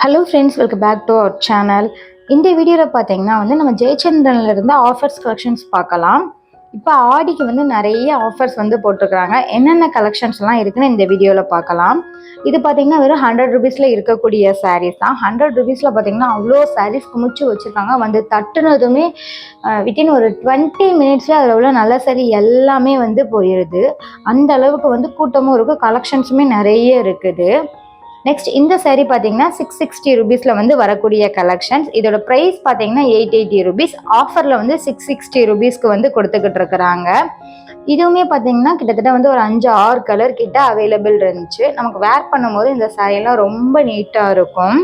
Hello friends, welcome back to our channel. இந்த வீடியோவில் பார்த்தீங்கன்னா நம்ம ஜெயச்சந்திரனில் இருந்து ஆஃபர்ஸ் கலெக்ஷன்ஸ் பார்க்கலாம். இப்போ ஆடிக்கு நிறைய ஆஃபர்ஸ் போட்டிருக்கிறாங்க. என்னென்ன கலெக்ஷன்ஸ்லாம் இருக்குன்னு இந்த வீடியோவில் பார்க்கலாம். இது பார்த்தீங்கன்னா வெறும் 100 ருபீஸில் இருக்கக்கூடிய சாரீஸ் தான். 100 ருபீஸில் பார்த்தீங்கன்னா அவ்வளோ சாரீஸ் குமிச்சு வச்சுருக்காங்க. தட்டுனதுமே வித்தின் ஒரு 20 மினிட்ஸில் அதில் உள்ள நல்ல சாரீ எல்லாமே போயிடுது. அந்த அளவுக்கு கூட்டமும் இருக்குது, கலெக்ஷன்ஸுமே நிறைய இருக்குது. நெக்ஸ்ட் இந்த சாரீ பார்த்தீங்கன்னா 660 ருபீஸில் வரக்கூடிய கலெக்ஷன்ஸ். இதோட ப்ரைஸ் பார்த்தீங்கன்னா 880 ருபீஸ். ஆஃபரில் 660 ருபீஸ்க்கு கொடுத்துக்கிட்டு இருக்கிறாங்க. இதுவுமே பார்த்தீங்கன்னா கிட்டத்தட்ட ஒரு 5-6 கலர் கிட்ட அவைலபிள் இருந்துச்சு. நமக்கு வேர் பண்ணும்போது இந்த சாரீலாம் ரொம்ப நீட்டாக இருக்கும்.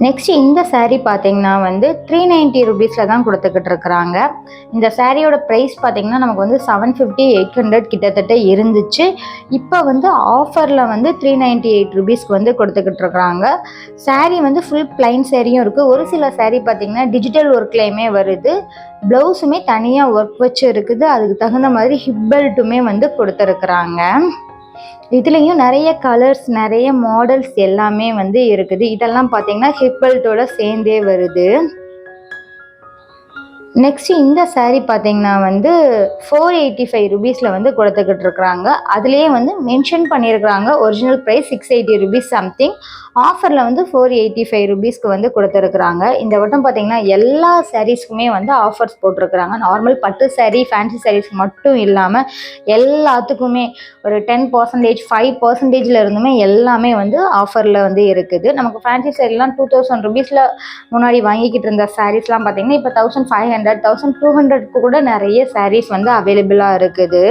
நெக்ஸ்ட் இந்த சாரீ பார்த்தீங்கன்னா 390 ருபீஸில் தான் கொடுத்துக்கிட்டு இருக்கிறாங்க. இந்த சாரியோட ப்ரைஸ் பார்த்தீங்கன்னா நமக்கு 750-800 கிட்டத்தட்ட இருந்துச்சு. இப்போ ஆஃபரில் 398 ருபீஸ்க்கு கொடுத்துக்கிட்டு இருக்கிறாங்க. சாரீ ஃபுல் பிளைன் சாரியும் இருக்குது. ஒரு சில சாரீ பார்த்தீங்கன்னா டிஜிட்டல் ஒர்க்லேயுமே வருது. ப்ளவுஸுமே தனியாக ஒர்க் வச்சு இருக்குது. அதுக்கு தகுந்த மாதிரி ஹிப் பெல்ட்டுமே கொடுத்துருக்குறாங்க. இதுலேயும் நிறைய கலர்ஸ், நிறைய மாடல்ஸ் எல்லாமே இருக்குது. இதெல்லாம் பார்த்தீங்கன்னா ஹிப் பெல்ட்டோட சேர்ந்தே வருது. நெக்ஸ்ட் இந்த சாரீ பார்த்தீங்கன்னா 485 ருபீஸில் கொடுத்துக்கிட்டு இருக்கிறாங்க. அதுலேயே மென்ஷன் பண்ணியிருக்கிறாங்க ஒரிஜினல் ப்ரைஸ் 680 ருபீஸ் சம்திங். ஆஃபரில் 485 ருபீஸ்க்கு கொடுத்துருக்குறாங்க. இந்த வட்டம் பார்த்தீங்கன்னா எல்லா சாரீஸ்க்குமே ஆஃபர்ஸ் போட்டிருக்கிறாங்க. நார்மல் பட்டு சாரீ, ஃபேன்சி சாரீஸ்க்கு மட்டும் இல்லாமல் எல்லாத்துக்குமே ஒரு 10%, 5% இருந்துமே எல்லாமே ஆஃபரில் இருக்குது. நமக்கு ஃபேன்சி சாரீலாம் 2000 ருபீஸில் முன்னாடி வாங்கிக்கிட்டு இருந்த சாரீஸ்லாம் பார்த்தீங்கன்னா இப்போ 1500, 1200க்கு கூட நிறைய சாரீஸ் அவைலபிளாக இருக்குது.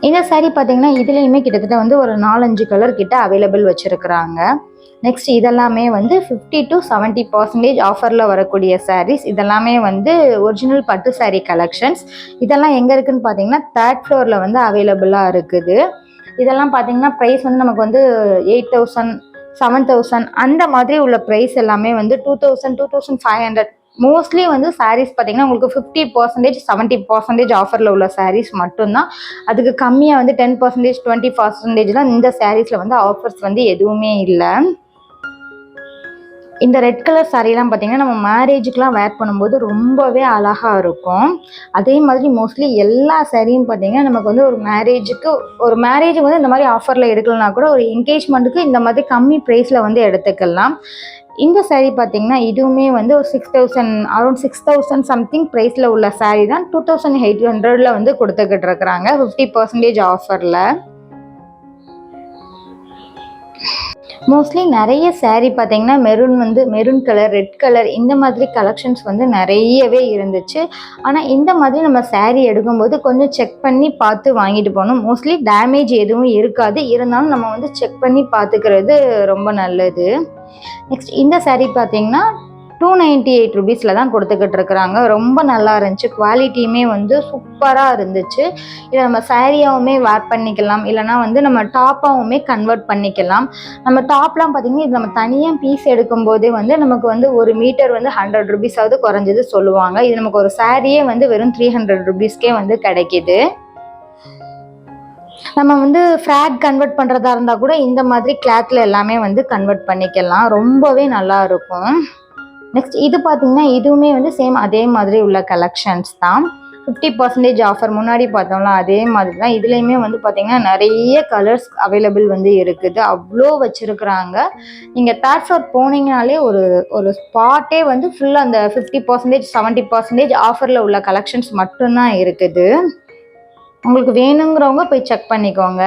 இந்த சாரீ பார்த்தீங்கன்னா இதுலேயுமே கிட்டத்தட்ட ஒரு 4-5 கலர் கிட்ட அவைலபிள் வச்சுருக்குறாங்க. நெக்ஸ்ட் இதெல்லாமே 50-70% ஆஃபரில் வரக்கூடிய சாரீஸ். இதெல்லாமே ஒரிஜினல் பட்டு சாரீ கலெக்ஷன்ஸ். இதெல்லாம் எங்கே இருக்குதுன்னு பார்த்தீங்கன்னா 3rd ஃப்ளோரில் அவைலபிளாக இருக்குது. இதெல்லாம் பார்த்தீங்கன்னா ப்ரைஸ் நமக்கு 8000, 7000 அந்த மாதிரி உள்ள ப்ரைஸ் எல்லாமே 2000, 2500. மோஸ்ட்லி சாரீஸ் பார்த்தீங்கன்னா உங்களுக்கு 50%, 70% ஆஃபரில் உள்ள சாரீஸ் மட்டும்தான். அதுக்கு கம்மியாக 10%, 20%லாம் இந்த சாரீஸில் ஆஃபர்ஸ் எதுவுமே இல்லை. இந்த ரெட் கலர் சாரீலாம் பார்த்தீங்கன்னா நம்ம மேரேஜுக்கெலாம் வேர் பண்ணும்போது ரொம்பவே அழகாக இருக்கும். அதே மாதிரி மோஸ்ட்லி எல்லா சாரியும் பார்த்தீங்கன்னா நமக்கு ஒரு மேரேஜுக்கு இந்த மாதிரி ஆஃபரில் எடுக்கலனா கூட ஒரு என்கேஜ்மெண்ட்டுக்கு இந்த மாதிரி கம்மி ப்ரைஸில் எடுத்துக்கலாம். இந்த சாரீ பார்த்தீங்கன்னா இதுவுமே ஒரு 6000, அரௌண்ட் 6000 சம்திங் ப்ரைஸில் உள்ள சாரீ தான் 2800ல் கொடுத்துக்கிட்டு இருக்கிறாங்க 50% ஆஃபரில். மோஸ்ட்லி நிறைய சாரீ பார்த்தீங்கன்னா மெரூன் கலர், ரெட் கலர் இந்த மாதிரி கலெக்ஷன்ஸ் நிறையவே இருந்துச்சு. ஆனால் இந்த மாதிரி நம்ம சாரீ எடுக்கும்போது கொஞ்சம் செக் பண்ணி பார்த்து வாங்கிட்டு போகணும். மோஸ்ட்லி டேமேஜ் எதுவும் இருக்காது, இருந்தாலும் நம்ம செக் பண்ணி பார்த்துக்கிறது ரொம்ப நல்லது. நெக்ஸ்ட் இந்த சாரீ பார்த்தீங்கன்னா 298 ருபீஸில் தான் கொடுத்துக்கிட்டு இருக்கிறாங்க. ரொம்ப நல்லா இருந்துச்சு. குவாலிட்டியுமே சூப்பராக இருந்துச்சு. இதை நம்ம சாரியாவுமே வேர் பண்ணிக்கலாம், இல்லைனா நம்ம டாப்பாகவுமே கன்வெர்ட் பண்ணிக்கலாம். நம்ம டாப்லாம் பார்த்தீங்கன்னா இது நம்ம தனியாக பீஸ் எடுக்கும்போதே நமக்கு ஒரு மீட்டர் 100 ருபீஸாவது குறைஞ்சது சொல்லுவாங்க. இது நமக்கு ஒரு சாரியே வெறும் 300 ருபீஸ்க்கே கிடைக்கிது. நம்ம ஃப்ராக் கன்வெர்ட் பண்ணுறதா இருந்தால் கூட இந்த மாதிரி கிளாத்தில் எல்லாமே கன்வெர்ட் பண்ணிக்கலாம். ரொம்பவே நல்லா இருக்கும். நெக்ஸ்ட் இது பார்த்தீங்கன்னா இதுவுமே சேம் அதே மாதிரி உள்ள கலெக்ஷன்ஸ் தான். 50% ஆஃபர் முன்னாடி பார்த்தோம்ல அதே மாதிரி தான். இதுலேயுமே பார்த்தீங்கன்னா நிறைய கலர்ஸ் அவைலபிள் இருக்குது. அவ்வளோ வச்சுருக்குறாங்க. நீங்கள் 3rd ஃப்ளோர் போனீங்கனாலே ஒரு ஸ்பாட்டே ஃபுல்லாக அந்த 50%, 70% ஆஃபரில் உள்ள கலெக்ஷன்ஸ் மட்டும்தான் இருக்குது. உங்களுக்கு வேணுங்கிறவங்க போய் செக் பண்ணிக்கோங்க.